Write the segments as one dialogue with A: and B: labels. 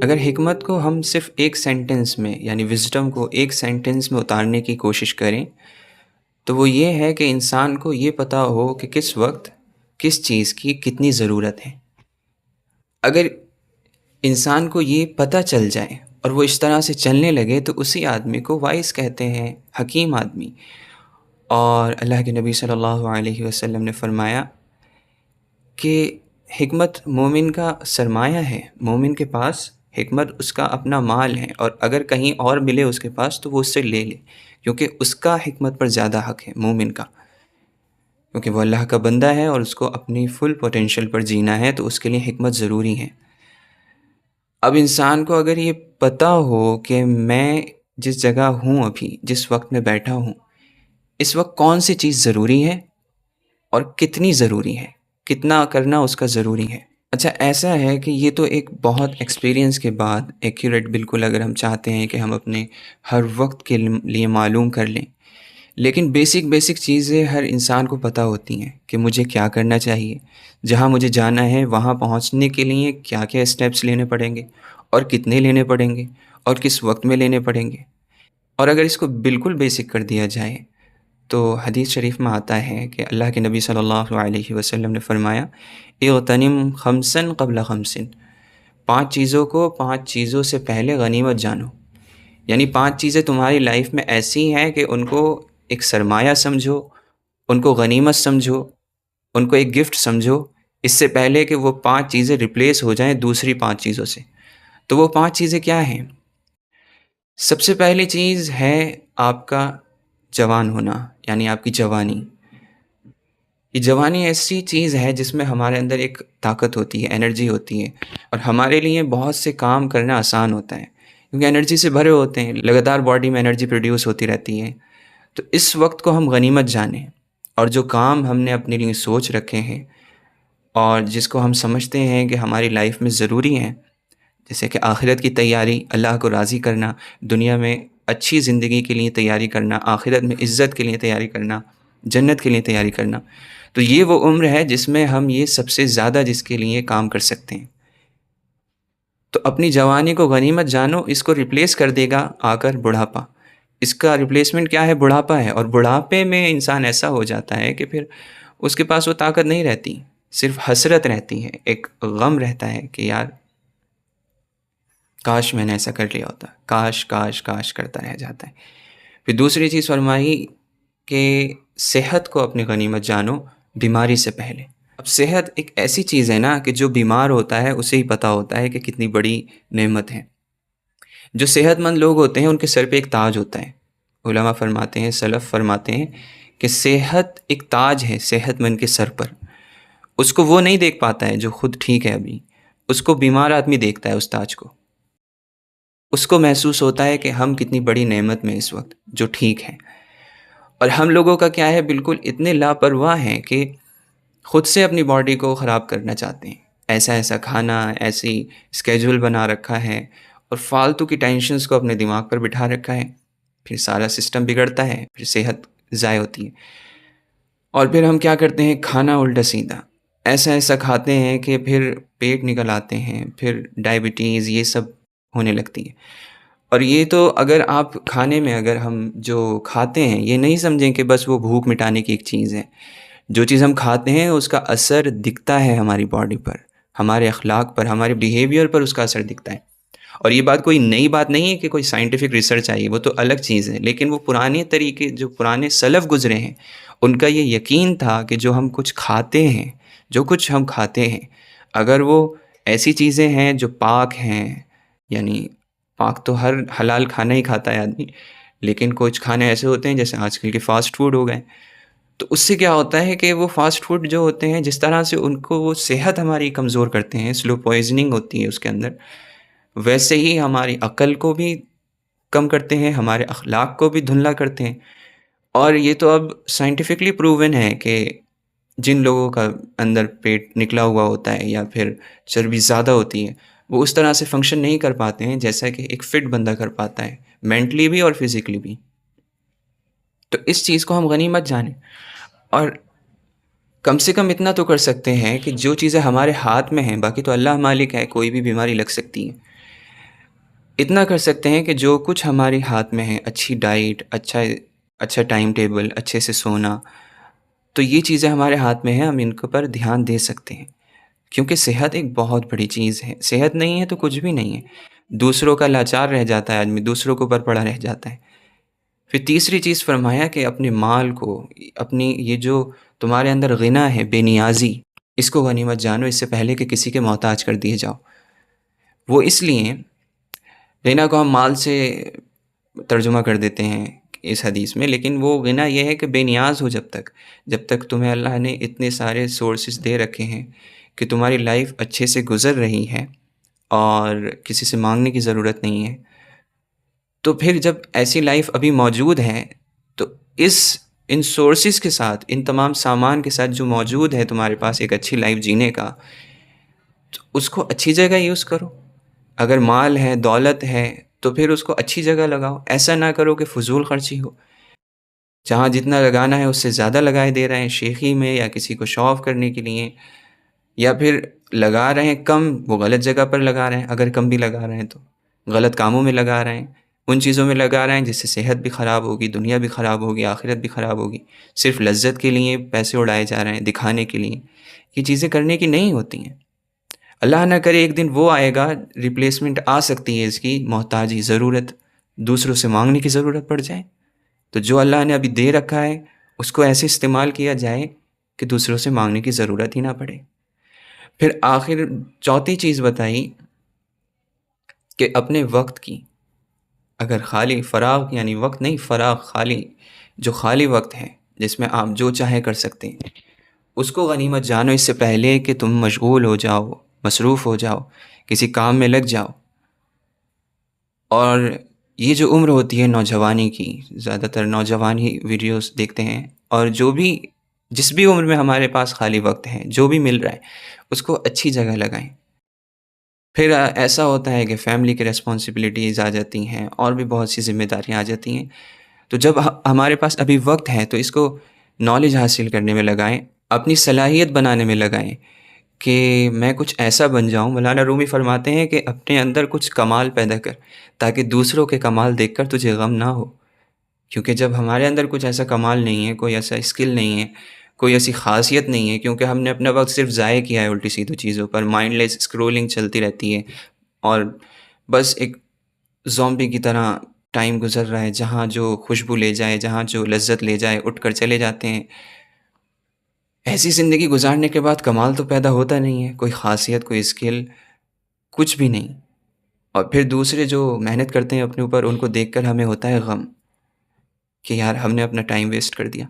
A: اگر حکمت کو ہم صرف ایک سینٹنس میں یعنی وزڈم کو ایک سینٹنس میں اتارنے کی کوشش کریں تو وہ یہ ہے کہ انسان کو یہ پتہ ہو کہ کس وقت کس چیز کی کتنی ضرورت ہے۔ اگر انسان کو یہ پتہ چل جائے اور وہ اس طرح سے چلنے لگے تو اسی آدمی کو وائس کہتے ہیں، حکیم آدمی۔ اور اللہ کے نبی صلی اللہ علیہ وسلم نے فرمایا کہ حکمت مومن کا سرمایہ ہے، مومن کے پاس حکمت اس کا اپنا مال ہے، اور اگر کہیں اور ملے اس کے پاس تو وہ اس سے لے لے، کیونکہ اس کا حکمت پر زیادہ حق ہے مومن کا، کیونکہ وہ اللہ کا بندہ ہے اور اس کو اپنی فل پوٹینشیل پر جینا ہے، تو اس کے لیے حکمت ضروری ہے۔ اب انسان کو اگر یہ پتہ ہو کہ میں جس جگہ ہوں، ابھی جس وقت میں بیٹھا ہوں، اس وقت کون سی چیز ضروری ہے اور کتنی ضروری ہے، کتنا کرنا اس کا ضروری ہے۔ اچھا، ایسا ہے کہ یہ تو ایک بہت ایکسپیرینس کے بعد ایکیوریٹ بالکل اگر ہم چاہتے ہیں کہ ہم اپنے ہر وقت کے لیے معلوم کر لیں، لیکن بیسک چیزیں ہر انسان کو پتہ ہوتی ہیں کہ مجھے کیا کرنا چاہیے، جہاں مجھے جانا ہے وہاں پہنچنے کے لیے کیا کیا اسٹیپس لینے پڑیں گے اور کتنے لینے پڑیں گے اور کس وقت میں لینے پڑیں گے۔ اور اگر اس کو بالکل بیسک کر دیا جائے تو حدیث شریف میں آتا ہے کہ اللہ کے نبی صلی اللہ علیہ وسلم نے فرمایا، اغتنم خمسن قبل خمسن، 5 چیزوں کو 5 چیزوں سے پہلے غنیمت جانو۔ یعنی 5 چیزیں تمہاری لائف میں ایسی ہیں کہ ان کو ایک سرمایہ سمجھو، ان کو غنیمت سمجھو، ان کو ایک گفٹ سمجھو، اس سے پہلے کہ وہ 5 چیزیں ریپلیس ہو جائیں دوسری 5 چیزوں سے۔ تو وہ 5 چیزیں کیا ہیں؟ سب سے پہلی چیز ہے آپ کا جوان ہونا، یعنی آپ کی جوانی۔ یہ جوانی ایسی چیز ہے جس میں ہمارے اندر ایک طاقت ہوتی ہے، انرجی ہوتی ہے، اور ہمارے لیے بہت سے کام کرنا آسان ہوتا ہے کیونکہ انرجی سے بھرے ہوتے ہیں، لگاتار باڈی میں انرجی پروڈیوس ہوتی رہتی ہے۔ تو اس وقت کو ہم غنیمت جانیں، اور جو کام ہم نے اپنے لیے سوچ رکھے ہیں اور جس کو ہم سمجھتے ہیں کہ ہماری لائف میں ضروری ہیں، جیسے کہ آخرت کی تیاری، اللہ کو راضی کرنا، دنیا میں اچھی زندگی کے لیے تیاری کرنا، آخرت میں عزت کے لیے تیاری کرنا، جنت کے لیے تیاری کرنا، تو یہ وہ عمر ہے جس میں ہم یہ سب سے زیادہ جس کے لیے کام کر سکتے ہیں۔ تو اپنی جوانی کو غنیمت جانو، اس کو ریپلیس کر دے گا آ کر بڑھاپا۔ اس کا ریپلیسمنٹ کیا ہے؟ بڑھاپا ہے، اور بڑھاپے میں انسان ایسا ہو جاتا ہے کہ پھر اس کے پاس وہ طاقت نہیں رہتی، صرف حسرت رہتی ہے، ایک غم رہتا ہے کہ یار کاش میں نے ایسا کر لیا ہوتا، کاش کاش کاش کرتا رہ جاتا ہے۔ پھر دوسری چیز فرمائی کہ صحت کو اپنی غنیمت جانو بیماری سے پہلے۔ اب صحت ایک ایسی چیز ہے نا کہ جو بیمار ہوتا ہے اسے ہی پتہ ہوتا ہے کہ کتنی بڑی نعمت ہے۔ جو صحت مند لوگ ہوتے ہیں ان کے سر پہ ایک تاج ہوتا ہے۔ علماء فرماتے ہیں، سلف فرماتے ہیں کہ صحت ایک تاج ہے صحت مند کے سر پر۔ اس کو وہ نہیں دیکھ پاتا ہے جو خود ٹھیک ہے، ابھی اس کو بیمار آدمی دیکھتا ہے اس تاج کو، اس کو محسوس ہوتا ہے کہ ہم کتنی بڑی نعمت میں اس وقت جو ٹھیک ہے۔ اور ہم لوگوں کا کیا ہے، بالکل اتنے لاپرواہ ہیں کہ خود سے اپنی باڈی کو خراب کرنا چاہتے ہیں، ایسا کھانا، ایسی اسکیجول بنا رکھا ہے، اور فالتو کی ٹینشنز کو اپنے دماغ پر بٹھا رکھا ہے، پھر سارا سسٹم بگڑتا ہے، پھر صحت ضائع ہوتی ہے۔ اور پھر ہم کیا کرتے ہیں، کھانا الٹا سیدھا ایسا کھاتے ہیں کہ پھر پیٹ نکل آتے ہیں، پھر ڈائبٹیز یہ سب ہونے لگتی ہے۔ اور یہ تو اگر آپ کھانے میں اگر ہم جو کھاتے ہیں یہ نہیں سمجھیں کہ بس وہ بھوک مٹانے کی ایک چیز ہے، جو چیز ہم کھاتے ہیں اس کا اثر دکھتا ہے ہماری باڈی پر، ہمارے اخلاق پر، ہمارے بیہیویئر پر اس کا اثر دکھتا ہے۔ اور یہ بات کوئی نئی بات نہیں ہے کہ کوئی سائنٹیفک ریسرچ آئی، وہ تو الگ چیز ہے، لیکن وہ پرانے طریقے جو پرانے سلف گزرے ہیں ان کا یہ یقین تھا کہ جو ہم کچھ کھاتے ہیں، جو کچھ ہم کھاتے ہیں، اگر وہ ایسی چیزیں ہیں جو پاک ہیں، یعنی پاک تو ہر حلال کھانا ہی کھاتا ہے آدمی، لیکن کچھ کھانے ایسے ہوتے ہیں جیسے آج کل کے فاسٹ فوڈ ہو گئے، تو اس سے کیا ہوتا ہے کہ وہ فاسٹ فوڈ جو ہوتے ہیں جس طرح سے ان کو وہ صحت ہماری کمزور کرتے ہیں، سلو پوائزننگ ہوتی ہے اس کے اندر، ویسے ہی ہماری عقل کو بھی کم کرتے ہیں، ہمارے اخلاق کو بھی دھندلا کرتے ہیں۔ اور یہ تو اب سائنٹیفکلی پروون ہے کہ جن لوگوں کا اندر پیٹ نکلا ہوا ہوتا ہے یا پھر چربی زیادہ ہوتی ہے، وہ اس طرح سے فنکشن نہیں کر پاتے ہیں جیسا کہ ایک فٹ بندہ کر پاتا ہے، مینٹلی بھی اور فزیکلی بھی۔ تو اس چیز کو ہم غنیمت جانیں، اور کم سے کم اتنا تو کر سکتے ہیں کہ جو چیزیں ہمارے ہاتھ میں ہیں، باقی تو اللہ مالک ہے، کوئی بھی بیماری لگ سکتی ہے، اتنا کر سکتے ہیں کہ جو کچھ ہمارے ہاتھ میں ہے، اچھی ڈائٹ، اچھا ٹائم ٹیبل، اچھے سے سونا، تو یہ چیزیں ہمارے ہاتھ میں ہیں، ہم ان کے پر دھیان دے سکتے ہیں، کیونکہ صحت ایک بہت بڑی چیز ہے، صحت نہیں ہے تو کچھ بھی نہیں ہے، دوسروں کا لاچار رہ جاتا ہے آدمی، دوسروں کے اوپر پڑا رہ جاتا ہے۔ پھر تیسری چیز فرمایا کہ اپنے مال کو، اپنی یہ جو تمہارے اندر غنا ہے، بے نیازی، اس کو غنیمت جانو اس سے پہلے کہ کسی کے محتاج کر دیے جاؤ۔ وہ اس لیے غنا کو ہم مال سے ترجمہ کر دیتے ہیں اس حدیث میں، لیکن وہ غنا یہ ہے کہ بے نیاز ہو، جب تک تمہیں اللہ نے اتنے سارے سورسز دے رکھے ہیں کہ تمہاری لائف اچھے سے گزر رہی ہے اور کسی سے مانگنے کی ضرورت نہیں ہے، تو پھر جب ایسی لائف ابھی موجود ہے تو ان سورسز کے ساتھ، ان تمام سامان کے ساتھ جو موجود ہے تمہارے پاس ایک اچھی لائف جینے کا، تو اس کو اچھی جگہ یوز کرو۔ اگر مال ہے، دولت ہے، تو پھر اس کو اچھی جگہ لگاؤ، ایسا نہ کرو کہ فضول خرچی ہو، جہاں جتنا لگانا ہے اس سے زیادہ لگائے دے رہے ہیں شیخی میں یا کسی کو شو آف کرنے کے لیے، یا پھر لگا رہے ہیں کم، وہ غلط جگہ پر لگا رہے ہیں، اگر کم بھی لگا رہے ہیں تو غلط کاموں میں لگا رہے ہیں، ان چیزوں میں لگا رہے ہیں جس سے صحت بھی خراب ہوگی، دنیا بھی خراب ہوگی، آخرت بھی خراب ہوگی، صرف لذت کے لیے پیسے اڑائے جا رہے ہیں، دکھانے کے لیے۔ یہ چیزیں کرنے کی نہیں ہوتی ہیں۔ اللہ نہ کرے ایک دن وہ آئے گا، ریپلیسمنٹ آ سکتی ہے اس کی، محتاجی، ضرورت، دوسروں سے مانگنے کی ضرورت پڑ جائے، تو جو اللہ نے ابھی دے رکھا ہے اس کو ایسے استعمال کیا جائے کہ دوسروں سے مانگنے کی ضرورت ہی نہ پڑے۔ پھر آخر چوتھی چیز بتائی کہ اپنے وقت کی، اگر خالی فراغ، یعنی وقت نہیں، فراغ، خالی، جو خالی وقت ہے جس میں آپ جو چاہے کر سکتے ہیں، اس کو غنیمت جانو اس سے پہلے کہ تم مشغول ہو جاؤ، مصروف ہو جاؤ، کسی کام میں لگ جاؤ۔ اور یہ جو عمر ہوتی ہے نوجوانی کی، زیادہ تر نوجوان ہی ویڈیوز دیکھتے ہیں، اور جس بھی عمر میں ہمارے پاس خالی وقت ہے، جو بھی مل رہا ہے اس کو اچھی جگہ لگائیں۔ پھر ایسا ہوتا ہے کہ فیملی کی ریسپانسبلٹیز آ جاتی ہیں اور بھی بہت سی ذمہ داریاں آ جاتی ہیں، تو جب ہمارے پاس ابھی وقت ہے تو اس کو نالج حاصل کرنے میں لگائیں، اپنی صلاحیت بنانے میں لگائیں کہ میں کچھ ایسا بن جاؤں۔ مولانا رومی فرماتے ہیں کہ اپنے اندر کچھ کمال پیدا کر تاکہ دوسروں کے کمال دیکھ کر تجھے غم نہ ہو، کیونکہ جب ہمارے اندر کچھ ایسا کمال نہیں ہے، کوئی ایسا اسکل نہیں ہے، کوئی ایسی خاصیت نہیں ہے، کیونکہ ہم نے اپنا وقت صرف ضائع کیا ہے الٹی سیدھی چیزوں پر، مائنڈ لیس اسکرولنگ چلتی رہتی ہے، اور بس ایک زومبی کی طرح ٹائم گزر رہا ہے، جہاں جو خوشبو لے جائے، جہاں جو لذت لے جائے اٹھ کر چلے جاتے ہیں۔ ایسی زندگی گزارنے کے بعد کمال تو پیدا ہوتا نہیں ہے، کوئی خاصیت، کوئی اسکل، کچھ بھی نہیں، اور پھر دوسرے جو محنت کرتے ہیں اپنے اوپر، ان کو دیکھ کر ہمیں ہوتا ہے غم کہ یار ہم نے اپنا ٹائم ویسٹ کر دیا۔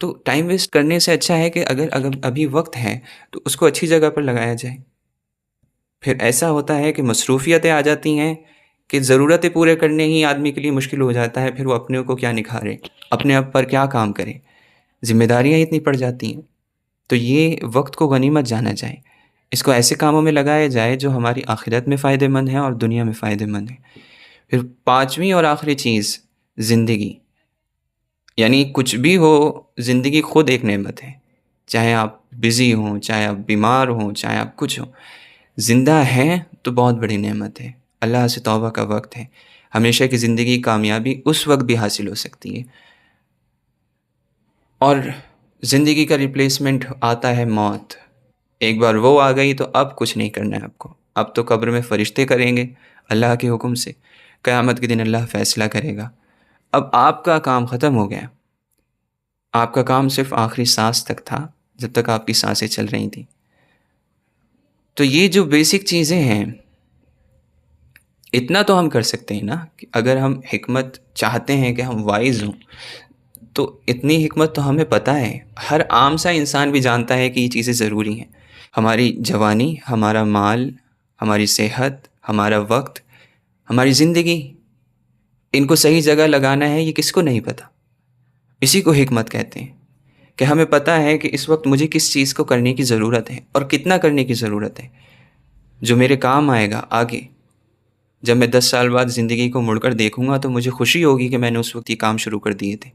A: تو ٹائم ویسٹ کرنے سے اچھا ہے کہ اگر ابھی وقت ہے تو اس کو اچھی جگہ پر لگایا جائے۔ پھر ایسا ہوتا ہے کہ مصروفیتیں آ جاتی ہیں کہ ضرورتیں پورے کرنے ہی آدمی کے لیے مشکل ہو جاتا ہے، پھر وہ اپنے کو کیا نکھارے، اپنے آپ پر کیا کام کرے، ذمہ داریاں اتنی پڑ جاتی ہیں۔ تو یہ وقت کو غنیمت جانا جائے، اس کو ایسے کاموں میں لگایا جائے جو ہماری آخرت میں فائدہ مند ہیں اور دنیا میں فائدہ مند ہیں۔ پھر پانچویں اور آخری چیز، زندگی، یعنی کچھ بھی ہو، زندگی خود ایک نعمت ہے، چاہے آپ بزی ہوں، چاہے آپ بیمار ہوں، چاہے آپ کچھ ہوں، زندہ ہیں تو بہت بڑی نعمت ہے، اللہ سے توبہ کا وقت ہے۔ ہمیشہ کی زندگی، کامیابی اس وقت بھی حاصل ہو سکتی ہے، اور زندگی کا ریپلیسمنٹ آتا ہے موت۔ ایک بار وہ آ گئی تو اب کچھ نہیں کرنا ہے آپ کو، اب تو قبر میں فرشتے کریں گے اللہ کے حکم سے، قیامت کے دن اللہ فیصلہ کرے گا۔ اب آپ کا کام ختم ہو گیا، آپ کا کام صرف آخری سانس تک تھا، جب تک آپ کی سانسیں چل رہی تھیں۔ تو یہ جو بیسک چیزیں ہیں، اتنا تو ہم کر سکتے ہیں نا، کہ اگر ہم حکمت چاہتے ہیں کہ ہم وائز ہوں، تو اتنی حکمت تو ہمیں پتہ ہے، ہر عام سا انسان بھی جانتا ہے کہ یہ چیزیں ضروری ہیں۔ ہماری جوانی، ہمارا مال، ہماری صحت، ہمارا وقت، ہماری زندگی، ان کو صحیح جگہ لگانا ہے، یہ کس کو نہیں پتہ؟ اسی کو حکمت کہتے ہیں، کہ ہمیں پتہ ہے کہ اس وقت مجھے کس چیز کو کرنے کی ضرورت ہے اور کتنا کرنے کی ضرورت ہے، جو میرے کام آئے گا آگے۔ جب میں 10 سال بعد زندگی کو مڑ کر دیکھوں گا تو مجھے خوشی ہوگی کہ میں نے اس وقت یہ کام شروع کر دیے تھے،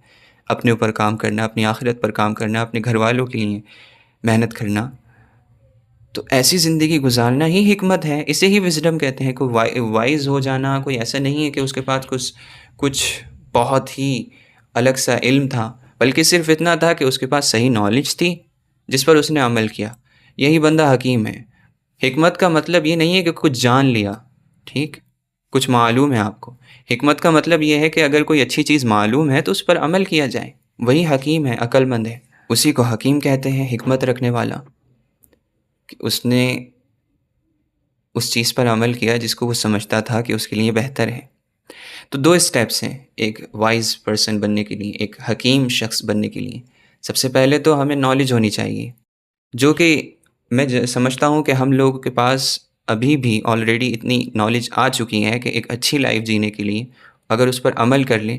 A: اپنے اوپر کام کرنا، اپنی آخرت پر کام کرنا، اپنے گھر والوں کے لیے محنت کرنا۔ تو ایسی زندگی گزارنا ہی حکمت ہے، اسے ہی وزڈم کہتے ہیں۔ کوئی وائز ہو جانا کوئی ایسا نہیں ہے کہ اس کے پاس کچھ بہت ہی الگ سا علم تھا، بلکہ صرف اتنا تھا کہ اس کے پاس صحیح نالج تھی جس پر اس نے عمل کیا، یہی بندہ حکیم ہے۔ حکمت کا مطلب یہ نہیں ہے کہ کچھ جان لیا، ٹھیک، کچھ معلوم ہے آپ کو۔ حکمت کا مطلب یہ ہے کہ اگر کوئی اچھی چیز معلوم ہے تو اس پر عمل کیا جائے، وہی حکیم ہے، عقل مند ہے، اسی کو حکیم کہتے ہیں، حکمت رکھنے والا، کہ اس نے اس چیز پر عمل کیا جس کو وہ سمجھتا تھا کہ اس کے لیے بہتر ہے۔ تو دو اسٹیپس ہیں ایک وائز پرسن بننے کے لیے، ایک حکیم شخص بننے کے لیے۔ سب سے پہلے تو ہمیں نالج ہونی چاہیے، جو کہ میں سمجھتا ہوں کہ ہم لوگوں کے پاس ابھی بھی آلریڈی اتنی نالج آ چکی ہے کہ ایک اچھی لائف جینے کے لیے اگر اس پر عمل کر لیں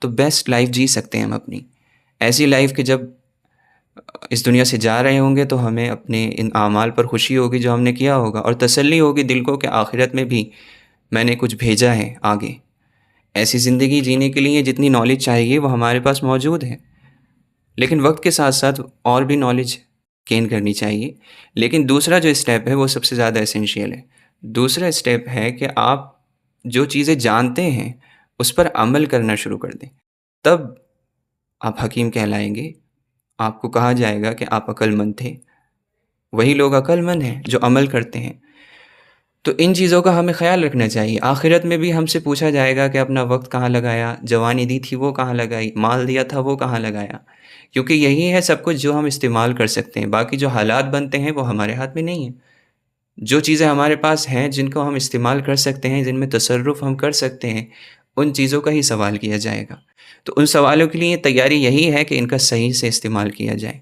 A: تو بیسٹ لائف جی سکتے ہیں ہم اپنی۔ ایسی لائف کہ جب اس دنیا سے جا رہے ہوں گے تو ہمیں اپنے ان اعمال پر خوشی ہوگی جو ہم نے کیا ہوگا، اور تسلی ہوگی دل کو کہ آخرت میں بھی میں نے کچھ بھیجا ہے آگے۔ ایسی زندگی جینے کے لیے جتنی نالج چاہیے وہ ہمارے پاس موجود ہے، لیکن وقت کے ساتھ ساتھ اور بھی نالج گین کرنی چاہیے۔ لیکن دوسرا جو اسٹیپ ہے وہ سب سے زیادہ اسینشیل ہے۔ دوسرا اسٹیپ ہے کہ آپ جو چیزیں جانتے ہیں اس پر عمل کرنا شروع کر دیں، تب آپ حکیم کہلائیں گے، آپ کو کہا جائے گا کہ آپ عقل مند تھے۔ وہی لوگ عقل مند ہیں جو عمل کرتے ہیں۔ تو ان چیزوں کا ہمیں خیال رکھنا چاہیے۔ آخرت میں بھی ہم سے پوچھا جائے گا کہ اپنا وقت کہاں لگایا، جوانی دی تھی وہ کہاں لگائی، مال دیا تھا وہ کہاں لگایا، کیونکہ یہی ہے سب کچھ جو ہم استعمال کر سکتے ہیں، باقی جو حالات بنتے ہیں وہ ہمارے ہاتھ میں نہیں ہیں۔ جو چیزیں ہمارے پاس ہیں جن کو ہم استعمال کر سکتے ہیں، جن میں تصرف ہم کر سکتے ہیں، ان چیزوں کا ہی سوال کیا جائے گا۔ تو ان سوالوں کے لیے تیاری یہی ہے کہ ان کا صحیح سے استعمال کیا جائے۔